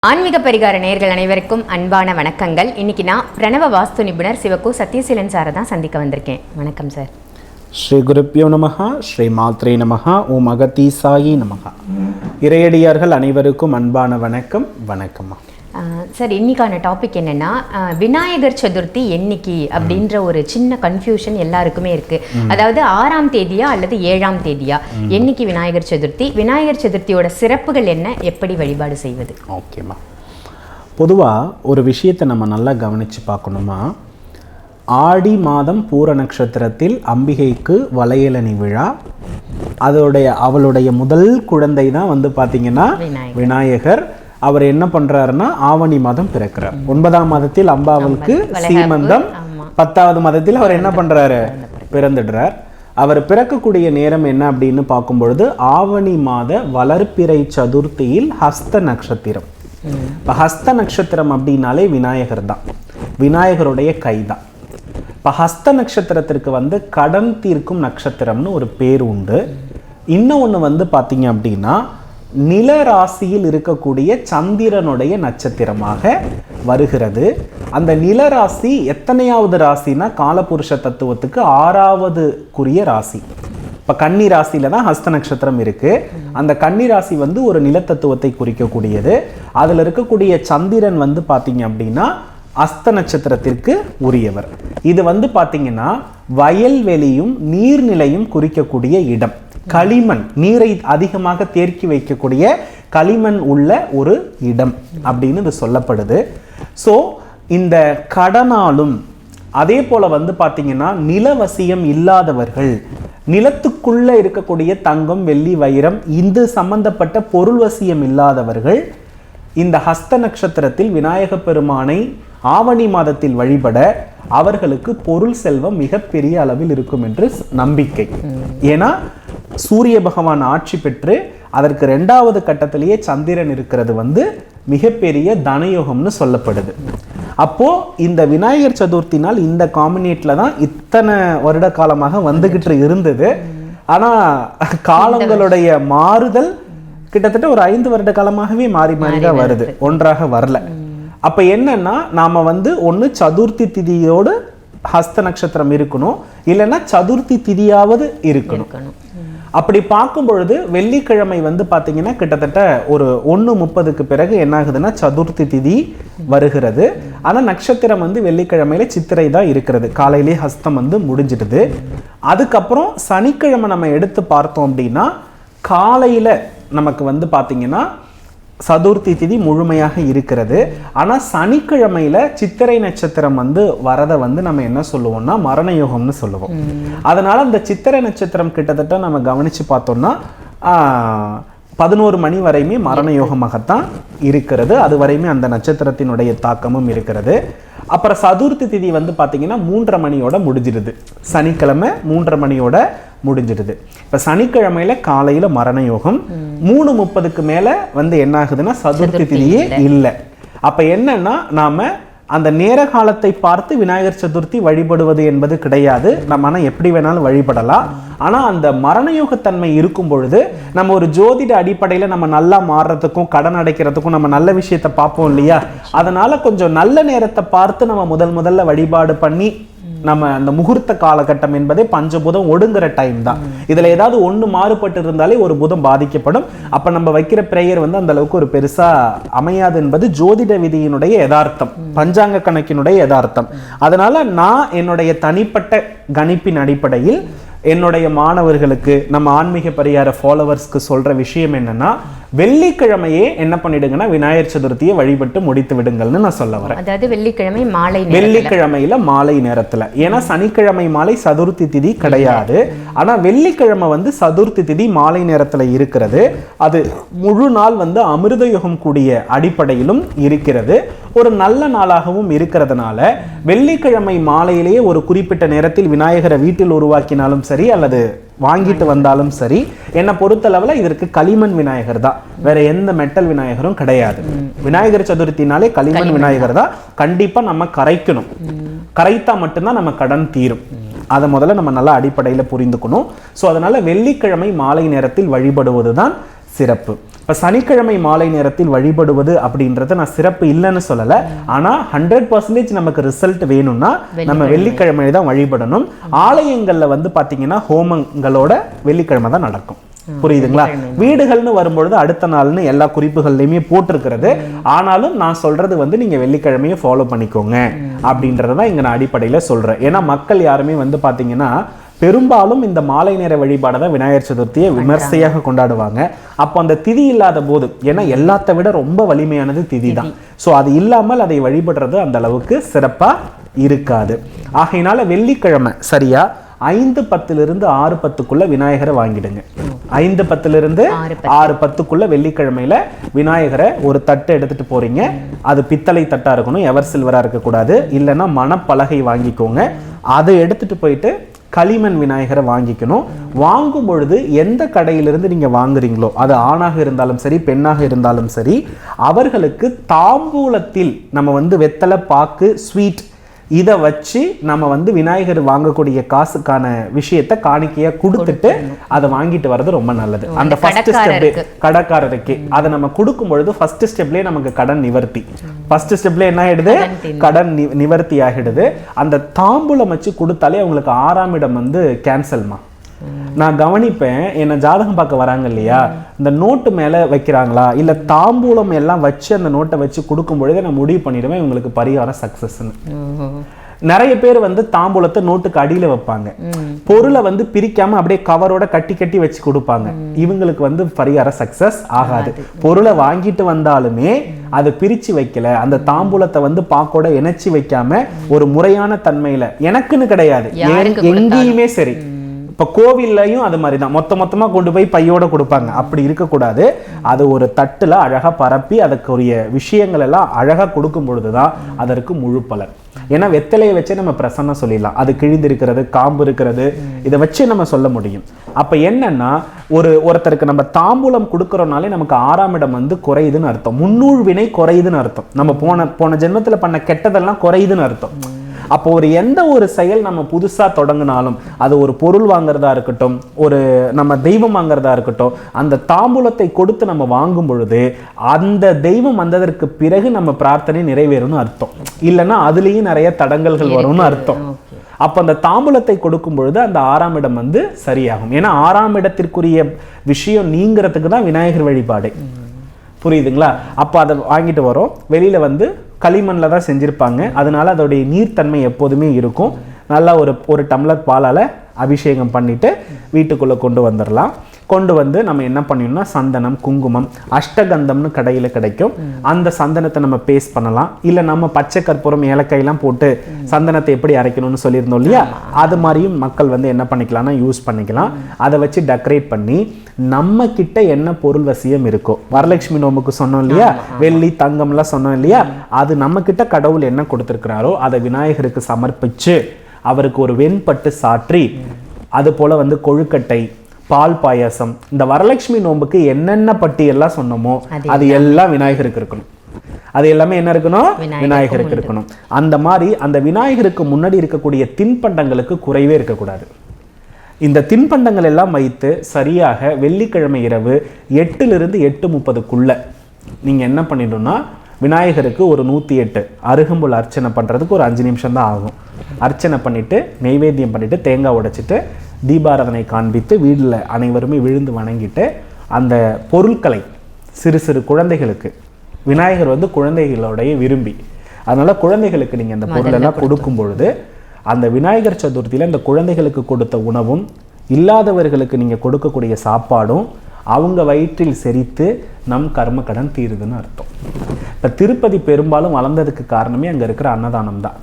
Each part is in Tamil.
ஆன்மீக பரிகார நேயர்கள் அனைவருக்கும் அன்பான வணக்கங்கள். இன்னைக்கு நான் பிரணவ வாஸ்து நிபுணர் சிவகு சத்யசீலன் சாரை தான் சந்திக்க வந்திருக்கேன். வணக்கம் சார். ஸ்ரீ குருப்பியோ நமஹா, ஸ்ரீ மாத்ரே நமஹா, ஓம் அகதீசாயி நமஹா. இறையடியார்கள் அனைவருக்கும் அன்பான வணக்கம். வணக்கம்மா. சார், இன்னைக்கான டாபிக் என்னன்னா, விநாயகர் சதுர்த்தி என்னைக்கு அப்படின்ற ஒரு சின்ன கன்ஃபியூஷன் எல்லாருக்குமே இருக்கு. அதாவது 6ஆம் தேதியா அல்லது 7ஆம் தேதியா, என்னைக்கு விநாயகர் சதுர்த்தி, விநாயகர் சதுர்த்தியோட சிறப்புகள் என்ன, எப்படி வழிபாடு செய்வது? ஓகேம்மா. பொதுவாக ஒரு விஷயத்தை நம்ம நல்லா கவனித்து பார்க்கணுமா, ஆடி மாதம் பூர நட்சத்திரத்தில் அம்பிகைக்கு வளையலணி விழா, அவளுடைய முதல் குழந்தை தான் வந்து பார்த்தீங்கன்னா விநாயகர். அவர் என்ன பண்றாருன்னா ஆவணி மாதம் பிறக்கிறார். 9ஆம் மாதத்தில் அம்பாவுக்கு சீமந்தம், 10வது மாதத்தில் அவர் என்ன பண்றாரு, பிறந்துடுறார். அவர் பிறக்கக்கூடிய நேரம் என்ன அப்படின்னு பார்க்கும் பொழுது ஆவணி மாத வளர்ப்பிறை சதுர்த்தியில் ஹஸ்த நட்சத்திரம். இப்போ ஹஸ்த நட்சத்திரம் அப்படின்னாலே விநாயகர் தான், விநாயகருடைய கை தான். இப்போ ஹஸ்த நட்சத்திரத்திற்கு வந்து கடன் தீர்க்கும் நட்சத்திரம்னு ஒரு பேர் உண்டு. இன்னும் ஒன்று வந்து பார்த்தீங்க அப்படின்னா நில ராசியில் இருக்கக்கூடிய சந்திரனுடைய நட்சத்திரமாக வருகிறது. அந்த நில ராசி எத்தனையாவது ராசினா காலபுருஷ தத்துவத்துக்கு 6வதுக்குரிய ராசி. இப்போ கன்னி ராசியில தான் ஹஸ்த நட்சத்திரம் இருக்கு. அந்த கன்னி ராசி வந்து ஒரு நிலத்தத்துவத்தை குறிக்கக்கூடியது. அதில் இருக்கக்கூடிய சந்திரன் வந்து பார்த்தீங்க அப்படின்னா அஸ்த நட்சத்திரத்திற்கு உரியவர். இது வந்து பார்த்தீங்கன்னா வயல்வெளியும் நீர்நிலையும் குறிக்கக்கூடிய இடம். களிமண், நீரை அதிகமாக தேக்கி வைக்கக்கூடிய களிமண் உள்ள ஒரு இடம் அப்படின்னு இது சொல்லப்படுது. ஸோ இந்த கடனாலும் அதே போல வந்து பார்த்தீங்கன்னா நிலவசியம் இல்லாதவர்கள், நிலத்துக்குள்ள இருக்கக்கூடிய தங்கம் வெள்ளி வைரம் இது சம்பந்தப்பட்ட பொருள் வசியம் இல்லாதவர்கள் இந்த ஹஸ்த நட்சத்திரத்தில் விநாயக பெருமானை ஆவணி மாதத்தில் வழிபட அவர்களுக்கு பொருள் செல்வம் மிகப்பெரிய அளவில் இருக்கும் என்று நம்பிக்கை. ஏன்னா சூரிய பகவான் ஆட்சி பெற்று அதற்கு 2வது கட்டத்திலேயே சந்திரன் இருக்கிறது வந்து மிகப்பெரிய தனயோகம்னு சொல்லப்படுது. அப்போ இந்த விநாயகர் சதுர்த்தி நாள் இந்த காம்பினேட்ல தான் இத்தனை வருட காலமாக வந்துகிட்டு இருந்தது. ஆனா காலங்களுடைய மாறுதல் கிட்டத்தட்ட ஒரு 5 வருட காலமாகவே மாறி மாறி தான் வருது, ஒன்றாக வரல. அப்ப என்னன்னா நாம வந்து ஒன்று சதுர்த்தி திதியோடு ஹஸ்த நட்சத்திரம் இருக்கணும், இல்லைன்னா சதுர்த்தி திதியாவது இருக்கணும். அப்படி பார்க்கும் பொழுது வெள்ளிக்கிழமை வந்து பார்த்தீங்கன்னா கிட்டத்தட்ட ஒரு 1:30க்கு பிறகு என்ன ஆகுதுன்னா சதுர்த்தி திதி வருகிறது. ஆனால் நட்சத்திரம் வந்து வெள்ளிக்கிழமையில சித்திரை தான் இருக்கிறது. காலையிலே ஹஸ்தம் வந்து முடிஞ்சிடுது. அதுக்கப்புறம் சனிக்கிழமை நம்ம எடுத்து பார்த்தோம் அப்படின்னா காலையில நமக்கு வந்து பார்த்தீங்கன்னா சதுர்த்தி திதி முழுமையாக இருக்கிறது. ஆனால் சனிக்கிழமையில சித்திரை நட்சத்திரம் வந்து வரதை வந்து நம்ம என்ன சொல்லுவோம்னா மரண யோகம்னு சொல்லுவோம். அதனால அந்த சித்திரை நட்சத்திரம் கிட்டத்தட்ட நம்ம கவனிச்சு பார்த்தோம்னா 11 மணி வரையுமே மரண யோகமாகத்தான் இருக்கிறது. அது வரையுமே அந்த நட்சத்திரத்தினுடைய தாக்கமும் இருக்கிறது. அப்புறம் சதுர்த்தி திதி வந்து பார்த்தீங்கன்னா 3:30 மணியோட முடிஞ்சிடுது. சனிக்கிழமை 3:30 மணியோட முடிஞ்சிடுது. இப்போ சனிக்கிழமையில காலையில மரண யோகம், 3:30க்கு மேல வந்து என்ன ஆகுதுன்னா சதுர்த்தி திதியே இல்லை. அப்ப என்னன்னா நாம அந்த நேர காலத்தை பார்த்து விநாயகர் சதுர்த்தி வழிபடுவது என்பது கிடையாது. நம்ம ஆனால் எப்படி வேணாலும் வழிபடலாம். ஆனால் அந்த மரணயோகத்தன்மை இருக்கும் பொழுது நம்ம ஒரு ஜோதிட அடிப்படையில் நம்ம நல்லா மாறுறதுக்கும் கடன் அடைக்கிறதுக்கும் நம்ம நல்ல விஷயத்தை பார்ப்போம் இல்லையா? அதனால கொஞ்சம் நல்ல நேரத்தை பார்த்து நம்ம முதல்ல வழிபாடு பண்ணி நம்ம அந்த முகூர்த்த காலகட்டம் என்பதே பஞ்சபூதம் ஒடுங்குற டைம் தான். இதுல ஏதாவது ஒண்ணு மாறுபட்டு இருந்தாலே ஒரு பூதம் பாதிக்கப்படும். அப்ப நம்ம வைக்கிற பிரேயர் வந்து அந்த அளவுக்கு ஒரு பெருசா அமையாது என்பது ஜோதிட விதியினுடைய யதார்த்தம், பஞ்சாங்க கணக்கினுடைய யதார்த்தம். அதனால நான் என்னுடைய தனிப்பட்ட கணிப்பின் அடிப்படையில் என்னுடைய மாணவர்களுக்கு, நம்ம ஆன்மீக பரிகார ஃபாலோவர்ஸ்க்கு சொல்ற விஷயம் என்னன்னா, வெள்ளிக்கிழமையே என்ன பண்ணிடுங்கன்னா விநாயகர் சதுர்த்தியை வழிபட்டு முடித்து விடுங்கள்னு நான் சொல்ல வரேன். அதாவது வெள்ளிக்கிழமை மாலை, வெள்ளிக்கிழமையில மாலை நேரத்துல. ஏன்னா சனிக்கிழமை மாலை சதுர்த்தி திதி கிடையாது. ஆனா வெள்ளிக்கிழமை வந்து சதுர்த்தி திதி மாலை நேரத்துல இருக்கிறது. அது முழு நாள் வந்து அமிர்த யுகம் கூடிய அடிப்படையிலும் இருக்கிறது. ஒரு நல்ல நாளாகவும் இருக்கிறதுனால வெள்ளிக்கிழமை மாலையிலேயே ஒரு குறிப்பிட்ட நேரத்தில் விநாயகரை வீட்டில் உருவாக்கினாலும் சரி அல்லது வாங்கிட்டு வந்தாலும் சரி, என்னை பொறுத்தளவில் இதற்கு களிமண் விநாயகர் தான், வேற எந்த மெட்டல் விநாயகரும் கிடையாது. விநாயகர் சதுர்த்தினாலே களிமண் விநாயகர் தான். கண்டிப்பா நம்ம கரைக்கணும், கரைத்தா மட்டும்தான் நம்ம கடன் தீரும். அதை முதல்ல நம்ம நல்லா அடிப்படையில் புரிந்துக்கணும். ஸோ அதனால வெள்ளிக்கிழமை மாலை நேரத்தில் வழிபடுவது தான் சிறப்பு. இப்போ சனிக்கிழமை மாலை நேரத்தில் வழிபடுவது அப்படின்றத நான் சிறப்பு இல்லைன்னு சொல்லலை, ஆனால் 100% நமக்கு ரிசல்ட் வேணும்னா நம்ம வெள்ளிக்கிழமை தான் வழிபடணும். ஆலயங்களில் வந்து பார்த்தீங்கன்னா ஹோமங்களோட வெள்ளிக்கிழமை தான் நடக்கும். புரியுதுங்களா? வீடுகள்னு வரும்பொழுது அடுத்த நாள்னு எல்லா குறிப்புகள்லையுமே போட்டிருக்கிறது. ஆனாலும் நான் சொல்றது வந்து நீங்க வெள்ளிக்கிழமையை ஃபாலோ பண்ணிக்கோங்க அப்படின்றதான் இங்க நான் அடிப்படையில் சொல்றேன். ஏன்னா மக்கள் யாருமே வந்து பார்த்தீங்கன்னா பெரும்பாலும் இந்த மாலை நேர வழிபாடை தான் விநாயகர் சதுர்த்தியை விமர்சையாக கொண்டாடுவாங்க. அப்போ அந்த திதி இல்லாத போது, ஏன்னா எல்லாத்த விட ரொம்ப வலிமையானது திதி தான். ஸோ அது இல்லாமல் அதை வழிபடுறது அந்த அளவுக்கு சிறப்பா இருக்காது. ஆகையினால வெள்ளிக்கிழமை சரியா 5:10 6:10 விநாயகரை வாங்கிடுங்க. 5:10 6:10 வெள்ளிக்கிழமையில விநாயகரை ஒரு தட்டு எடுத்துட்டு போறீங்க. அது பித்தளை தட்டா இருக்கணும், எவர் சில்வரா இருக்கக்கூடாது. இல்லைன்னா மணப்பலகை வாங்கிக்கோங்க. அதை எடுத்துட்டு போயிட்டு களிமண் விநாயகரை வாங்கிக்கணும். வாங்கும் பொழுது எந்த கடையிலிருந்து நீங்க வாங்குறீங்களோ, அது ஆணாக இருந்தாலும் சரி பெண்ணாக இருந்தாலும் சரி, அவர்களுக்கு தாம்பூலத்தில் நம்ம வந்து வெத்தலை பாக்கு ஸ்வீட் இதை வச்சு நம்ம வந்து விநாயகர் வாங்கக்கூடிய காசுக்கான விஷயத்தை காணிக்கையா கொடுத்துட்டு அதை வாங்கிட்டு வர்றது ரொம்ப நல்லது. அந்த ஃபர்ஸ்ட் ஸ்டெப் கடைக்காரருக்கு அதை நம்ம கொடுக்கும் பொழுது ஃபர்ஸ்ட் ஸ்டெப்லேயே நமக்கு கடன் நிவர்த்தி. ஃபர்ஸ்ட் ஸ்டெப்ல என்ன ஆயிடுது? கடன் நிவர்த்தி ஆகிடுது. அந்த தாம்பூலம் வச்சு கொடுத்தாலே அவங்களுக்கு 6ஆம் இடம் வந்து கேன்சல்மா. நான் கவனிப்பேன், என்ன ஜாதகம் பார்க்க வராங்க இல்லையா, இந்த நோட்டு மேல வைக்கிறாங்களா இல்ல தாம்பூலம் எல்லாம் வச்சு அந்த நோட்டை வச்சு கொடுக்கும் பொழுதே நான் முடிவு பண்ணிடுவேன் இவங்களுக்கு பரிகாரம் சக்சஸ்ன்னு. நிறைய பேர் வந்து தாம்பூலத்தை நோட்டுக்கு அடியில வைப்பாங்க, பொருளை வந்து பிரிக்காம அப்படியே கவரோட கட்டி கட்டி வச்சு கொடுப்பாங்க. இவங்களுக்கு வந்து பரிகாரம் சக்சஸ் ஆகாது. பொருளை வாங்கிட்டு வந்தாலுமே அதை பிரிச்சு வைக்கல, அந்த தாம்பூலத்தை வந்து பாக்கோட இணைச்சி வைக்காம ஒரு முறையான தன்மையில, எனக்குன்னு கிடையாது எங்கேயுமே சரி, இப்போ கோவில்லையும் அது மாதிரி தான் மொத்தமா கொண்டு போய் பையோட கொடுப்பாங்க. அப்படி இருக்கக்கூடாது. அது ஒரு தட்டுல அழகா பரப்பி அதுக்குரிய விஷயங்கள் எல்லாம் அழகா கொடுக்கும் பொழுதுதான் அதற்கு முழு பலன். ஏன்னா வெத்தலையை வச்சே நம்ம பிரசன்னம் சொல்லிடலாம், அது கிழிந்து இருக்கிறது காம்பு இருக்கிறது இதை வச்சு நம்ம சொல்ல முடியும். அப்ப என்னன்னா ஒருத்தருக்கு நம்ம தாம்பூலம் கொடுக்கறோம்னாலே நமக்கு 6ஆம் இடம் வந்து குறையுதுன்னு அர்த்தம், முன்னூறு வினை குறையுதுன்னு அர்த்தம், நம்ம போன ஜென்மத்துல பண்ண கெட்டதெல்லாம் குறையுதுன்னு அர்த்தம். அப்போ எந்த ஒரு செயல் நம்ம புதுசா தொடங்கினாலும், அது ஒரு பொருள் வாங்குறதா இருக்கட்டும், ஒரு நம்ம தெய்வம் வாங்குறதா இருக்கட்டும், அந்த தாம்பூலத்தை கொடுத்து நம்ம வாங்கும் பொழுது அந்த தெய்வம் வந்ததற்கு பிறகு நம்ம பிரார்த்தனை நிறைவேறும்னு அர்த்தம். இல்லைன்னா அதுலேயும் நிறைய தடங்கல்கள் வரும்னு அர்த்தம். அப்போ அந்த தாம்பூலத்தை கொடுக்கும் பொழுது அந்த 6ஆம் இடம் வந்து சரியாகும். ஏன்னா 6ஆம் இடத்திற்குரிய விஷயம் நீங்கிறதுக்கு தான் விநாயகர் வழிபாடு. புரியுதுங்களா? அப்போ அதை வாங்கிட்டு வரோம். வெளியில வந்து களிமண்ணில் தான் செஞ்சுருப்பாங்க, அதனால அதோடைய நீர்த்தன்மை எப்போதுமே இருக்கும். நல்லா ஒரு டம்ளர் பாலால் அபிஷேகம் பண்ணிட்டு வீட்டுக்குள்ளே கொண்டு வந்துடலாம். கொண்டு வந்து நம்ம என்ன பண்ணிடணும்னா சந்தனம் குங்குமம் அஷ்டகந்தம்னு கடையில் கிடைக்கும், அந்த சந்தனத்தை நம்ம பேஸ்ட் பண்ணலாம். இல்லை நம்ம பச்சை கற்பூரம் ஏலக்காயெல்லாம் போட்டு சந்தனத்தை எப்படி அரைக்கணும்னு சொல்லியிருந்தோம் இல்லையா, அது மாதிரியும் மக்கள் வந்து என்ன பண்ணிக்கலாம்னா யூஸ் பண்ணிக்கலாம். அதை வச்சு டெக்கரேட் பண்ணி நம்ம கிட்ட என்ன பொருள் வசியம் இருக்கோ, வரலட்சுமி நோம்புக்கு சொன்னோம் இல்லையா, வெள்ளி தங்கம்லாம் சொன்னோம் இல்லையா, அது நம்ம கிட்ட கடவுள் என்ன கொடுத்துருக்கிறாரோ அதை விநாயகருக்கு சமர்ப்பிச்சு அவருக்கு ஒரு வெண்பட்டு சாற்றி, அது போல வந்து கொழுக்கட்டை பால் பாயாசம், இந்த வரலட்சுமி நோம்புக்கு என்னென்ன பட்டியெல்லாம் சொன்னோமோ அது எல்லாம் விநாயகருக்கு இருக்கணும். அது எல்லாமே என்ன இருக்கணும்? விநாயகருக்கு இருக்கணும். அந்த மாதிரி அந்த விநாயகருக்கு முன்னாடி இருக்கக்கூடிய தின்பண்டங்களுக்கு குறைவே இருக்கக்கூடாது. இந்த தின்பண்டங்கள் எல்லாம் வைத்து சரியாக வெள்ளிக்கிழமை இரவு 8 to 8:30 நீங்கள் என்ன பண்ணிடணும்னா விநாயகருக்கு ஒரு 108 அருகம்புல் அர்ச்சனை பண்ணுறதுக்கு ஒரு 5 நிமிஷம் தான் ஆகும். அர்ச்சனை பண்ணிவிட்டு நெய்வேத்தியம் பண்ணிவிட்டு தேங்காய் உடைச்சிட்டு தீபாராதனை காண்பித்து வீட்டில் அனைவருமே விழுந்து வணங்கிட்டு அந்த பொருட்களை சிறு சிறு குழந்தைகளுக்கு, விநாயகர் வந்து குழந்தைகளோடைய விரும்பி, அதனால் குழந்தைகளுக்கு நீங்கள் அந்த பொருளெல்லாம் கொடுக்கும் பொழுது அந்த விநாயகர் சதுர்த்தியில் இந்த குழந்தைகளுக்கு கொடுத்த உணவும் இல்லாதவர்களுக்கு நீங்கள் கொடுக்கக்கூடிய சாப்பாடும் அவங்க வயிற்றில் செரித்து நம் கர்ம கடன் தீருதுன்னு அர்த்தம். இப்போ திருப்பதி பெரும்பாலும் வளர்ந்ததுக்கு காரணமே அங்கே இருக்கிற அன்னதானம் தான்.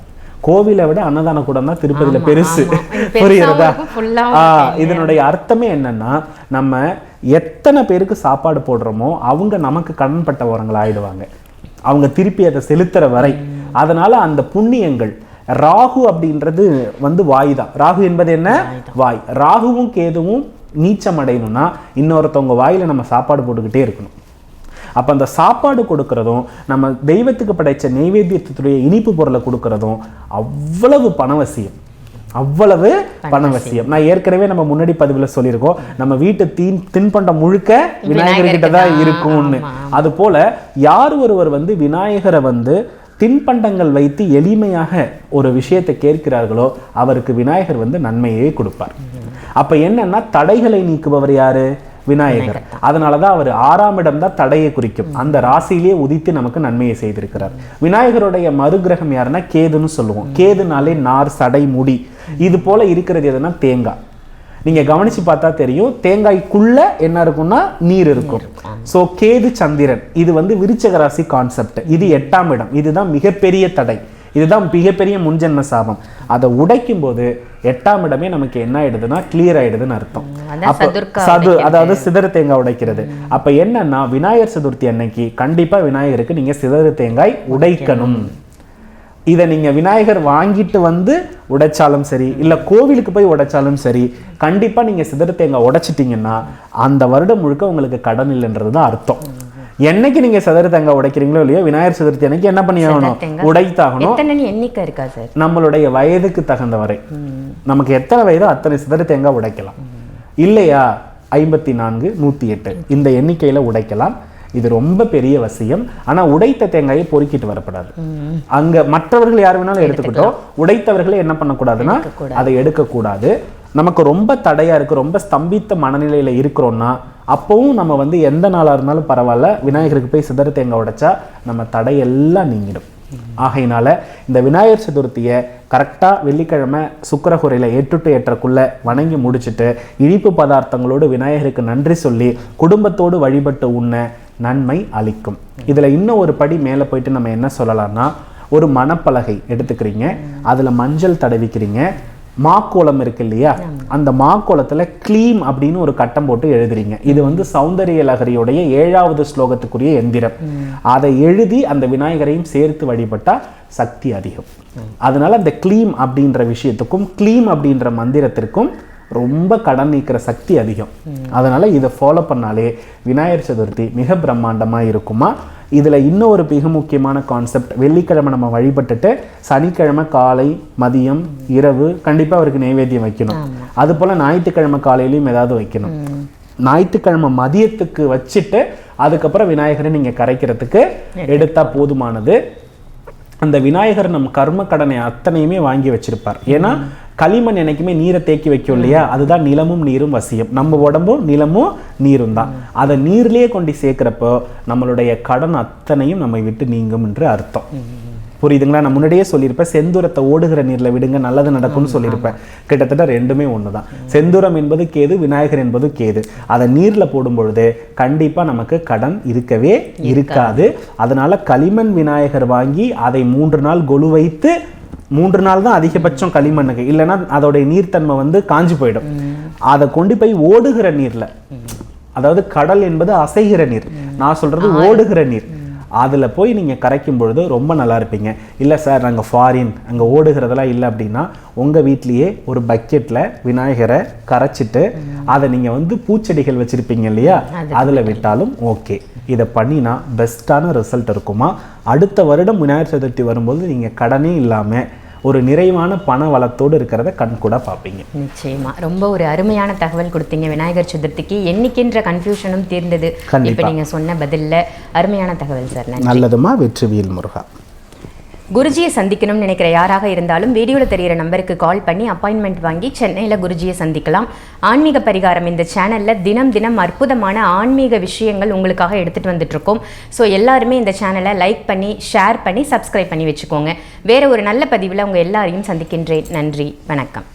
கோவிலை விட அன்னதான கூடம் தான் திருப்பதியில பெருசு. புரியுறதா? இதனுடைய அர்த்தமே என்னன்னா, நம்ம எத்தனை பேருக்கு சாப்பாடு போடுறோமோ அவங்க நமக்கு கடன்பட்டவர்கள் ஆயிடுவாங்க, அவங்க திருப்பி அதை செலுத்துற வரை. அதனால அந்த புண்ணியங்கள், ராகு அப்படின்றது வந்து வாய் தான். ராகு என்பது என்ன? வாய். ராகுவும் கேதுவும் நீச்சம் அடையணும்னா இன்னொருத்தவங்க வாயில நம்ம சாப்பாடு போட்டுக்கிட்டே இருக்கணும். அப்போ அந்த சாப்பாடு கொடுக்கறதும் நம்ம தெய்வத்துக்கு படைச்ச நெய்வேத்தியத்துடைய இனிப்பு பொருளை கொடுக்கறதும் அவ்வளவு பணவசியம். அவ்வளவு பணவசியம். நான் ஏற்கனவே நம்ம முன்னாடி பதிவுல சொல்லியிருக்கோம், நம்ம வீட்டு தின்பண்டம் முழுக்க விநாயகர் கிட்ட தான் இருக்கும்னு. அது போல யார் ஒருவர் வந்து விநாயகரை வந்து தின்பண்டங்கள் வைத்து எளிமையாக ஒரு விஷயத்தை கேட்கிறார்களோ அவருக்கு விநாயகர் வந்து நன்மையே கொடுப்பார். அப்ப என்னன்னா தடைகளை நீக்குபவர் யாரு? விநாயகர். அதனாலதான் அவர் 6ஆம் இடம் தான் தடையை குறிக்கும். அந்த ராசியிலேயே உதித்து நமக்கு நன்மையை செய்திருக்கிறார். விநாயகருடைய மறுகிரகம் யாருன்னா கேதுன்னு சொல்லுவோம். கேதுனாலே நார், சடை, முடி. இது போல இருக்கிறது எதுனா தேங்காய். நீங்க கவனிச்சு பார்த்தா தெரியும், தேங்காய்க்குள்ள என்ன இருக்கும்னா நீர் இருக்கும். சோ கேது சந்திரன் இது வந்து விருச்சிக ராசி கான்செப்ட். இது 8ஆம் இடம். இதுதான் மிகப்பெரிய தடை, இதுதான் மிகப்பெரிய முன்ஜென்ம சாபம். அதை உடைக்கும் போது 8ஆம் இடமே நமக்கு என்ன ஆயிடுதுன்னா கிளியர் ஆயிடுதுன்னு அர்த்தம். அதாவது சிதறு தேங்காய் உடைக்கிறது. அப்ப என்னன்னா விநாயகர் சதுர்த்தி அன்னைக்கு கண்டிப்பா விநாயகருக்கு நீங்க சிதறு தேங்காய் உடைக்கணும். இதை நீங்க விநாயகர் வாங்கிட்டு வந்து உடைச்சாலும் சரி, இல்ல கோவிலுக்கு போய் உடைச்சாலும் சரி, கண்டிப்பா நீங்க சிதறு தேங்காய் உடைச்சிட்டீங்கன்னா அந்த வருடம் முழுக்க உங்களுக்கு கடன் இல்லைன்றது தான் அர்த்தம். என்னைக்கு நீங்க சிதறு தேங்காய் உடைக்கிறீங்களோ இல்லையோ, விநாயகர் சதுர்த்தி அன்னைக்கு என்ன பண்ணி ஆகணும்? உடைத்தாகணும். எண்ணிக்கை இருக்கா சார்? நம்மளுடைய வயதுக்கு தகுந்த வரை, நமக்கு எத்தனை வயதோ அத்தனை சிதறு தேங்காய் உடைக்கலாம். இல்லையா 54, 108 இந்த எண்ணிக்கையில உடைக்கலாம். இது ரொம்ப பெரிய வசியம். ஆனா உடைத்த தேங்காயை பொறுக்கிட்டு வரப்படாது. அங்க மற்றவர்கள் யார் வேணாலும் எடுத்துக்கிட்டோம், உடைத்தவர்களே என்ன பண்ணக்கூடாதுன்னா அதை எடுக்கக்கூடாது. நமக்கு ரொம்ப தடையா இருக்கு, ரொம்ப ஸ்தம்பித்த மனநிலையில இருக்கிறோம்னா அப்பவும் நம்ம வந்து எந்த நாளா இருந்தாலும் பரவாயில்ல, விநாயகருக்கு போய் சிதறு தேங்காய் உடைச்சா நம்ம தடையெல்லாம் நீங்கிடும். ஆகையினால இந்த விநாயகர் சதுர்த்தியை கரெக்டா வெள்ளிக்கிழமை சுக்கிரஹோரையில 8 to 8:30 வணங்கி முடிச்சுட்டு இனிப்பு பதார்த்தங்களோடு விநாயகருக்கு நன்றி சொல்லி குடும்பத்தோடு வழிபட்டு உண்ண நன்மை அளிக்கும். இதுல இன்னும் ஒரு படி மேல போயிட்டு நம்ம என்ன சொல்லலாம்னா, ஒரு மணப்பலகை எடுத்துக்கிறீங்க, அதுல மஞ்சள் தடவிக்கிறீங்க, மாக்கோலம் இருக்கு இல்லையா, அந்த மாக்கோலத்துல க்ளீம் அப்படின்னு ஒரு கட்டம் போட்டு எழுதுறீங்க. இது வந்து சௌந்தரிய லகரியுடைய 7வது ஸ்லோகத்துக்குரிய எந்திரம். அதை எழுதி அந்த விநாயகரையும் சேர்த்து வழிபட்டா சக்தி அதிகம். அதனால அந்த க்ளீம் அப்படின்ற விஷயத்துக்கும் க்ளீம் அப்படின்ற மந்திரத்திற்கும் ரொம்ப கடன் நீக்கிற சக்தி அதிகம். அதனால இதை ஃபாலோ பண்ணாலே விநாயகர் சதுர்த்தி மிக பிரம்மாண்டமா இருக்குமா. இதுல இன்னொரு மிக முக்கியமான கான்செப்ட், வெள்ளிக்கிழமை நம்ம வழிபட்டுட்டு சனிக்கிழமை காலை, மதியம், இரவு கண்டிப்பா அவருக்கு நைவேத்தியம் வைக்கணும். அது போல ஞாயிற்றுக்கிழமை காலையிலையும் ஏதாவது வைக்கணும். ஞாயிற்றுக்கிழமை மதியத்துக்கு வச்சுட்டு அதுக்கப்புறம் விநாயகரை நீங்க கரைக்கிறதுக்கு எடுத்தா போதுமானது. அந்த விநாயகர் நம் கர்ம கடனை அத்தனையுமே வாங்கி வச்சிருப்பார். ஏன்னா களிமண் என்னைக்குமே நீரை தேக்கி வைக்கும் இல்லையா, அதுதான் நிலமும் நீரும் வசியம். நம்ம உடம்பும் நிலமும் நீரும் தான். அதை நீர்லயே கொண்டு சேர்க்கிறப்போ நம்மளுடைய கடன் அத்தனையும் நம்மை விட்டு நீங்கும் என்று அர்த்தம். புரியுதுங்களா? நான் முன்னாடியே சொல்லியிருப்பேன், செந்தூரத்தை ஓடுகிற நீர்ல விடுங்க நல்லது நடக்கும்னு சொல்லியிருப்பேன். கிட்டத்தட்ட ரெண்டுமே ஒண்ணுதான். செந்தூரம் என்பது கேது, விநாயகர் என்பது கேது. அதை நீர்ல போடும் பொழுது கண்டிப்பா நமக்கு கடன் இருக்கவே இருக்காது. அதனால களிமண் விநாயகர் வாங்கி அதை 3 நாள் கொலு வைத்து, 3 நாள் தான் அதிகபட்சம் களிமண்ணுக்கு, இல்லைன்னா அதோடைய நீர்த்தன்மை வந்து காஞ்சி போயிடும். அதை கொண்டு போய் ஓடுகிற நீர்ல, அதாவது கடல் என்பது அசைகிற நீர், நான் சொல்றது ஓடுகிற நீர், அதுல போய் நீங்க கரைக்கும் பொழுது ரொம்ப நல்லா இருப்பீங்க. இல்ல சார் நாங்க ஃபாரின் அங்க ஓடுகிறதெல்லாம் இல்லை அப்படின்னா உங்க வீட்லயே ஒரு பக்கெட்ல விநாயகரை கரைச்சிட்டு அதை நீங்க வந்து பூச்செடிகள் வச்சிருப்பீங்க இல்லையா, அதுல விட்டாலும் ஓகே. இதை பண்ணினா பெஸ்டான ரிசல்ட் இருக்குமா. அடுத்த வருடம் விநாயகர் சதுர்த்தி வரும்போது நீங்க கடனே இல்லாம ஒரு நிறைவான பண வளத்தோடு இருக்கிறத கண் கூட பார்ப்பீங்க. நிச்சயமா ரொம்ப ஒரு அருமையான தகவல் கொடுத்தீங்க. விநாயகர் சதுர்த்திக்கு என்னைக்குன்ற கன்ஃபியூஷனும் தீர்ந்தது. இப்போ நீங்க சொன்ன பதில்ல அருமையான தகவல் சார். நல்லதுமா. வெற்றிவேல் முருகா. குருஜியை சந்திக்கணும்னு நினைக்கிற யாராக இருந்தாலும் வீடியோவில் தெரிகிற நம்பருக்கு கால் பண்ணி அப்பாயின்மெண்ட் வாங்கி சென்னையில் குருஜியை சந்திக்கலாம். ஆன்மீக பரிகாரம் இந்த சேனலில் தினம் தினம் அற்புதமான ஆன்மீக விஷயங்கள் உங்களுக்காக எடுத்துகிட்டு வந்துட்டுருக்கோம். ஸோ எல்லாருமே இந்த சேனலை லைக் பண்ணி, ஷேர் பண்ணி, சப்ஸ்கிரைப் பண்ணி வச்சுக்கோங்க. வேறு ஒரு நல்ல பதிவில் உங்கள் எல்லாரையும் சந்திக்கின்றேன். நன்றி, வணக்கம்.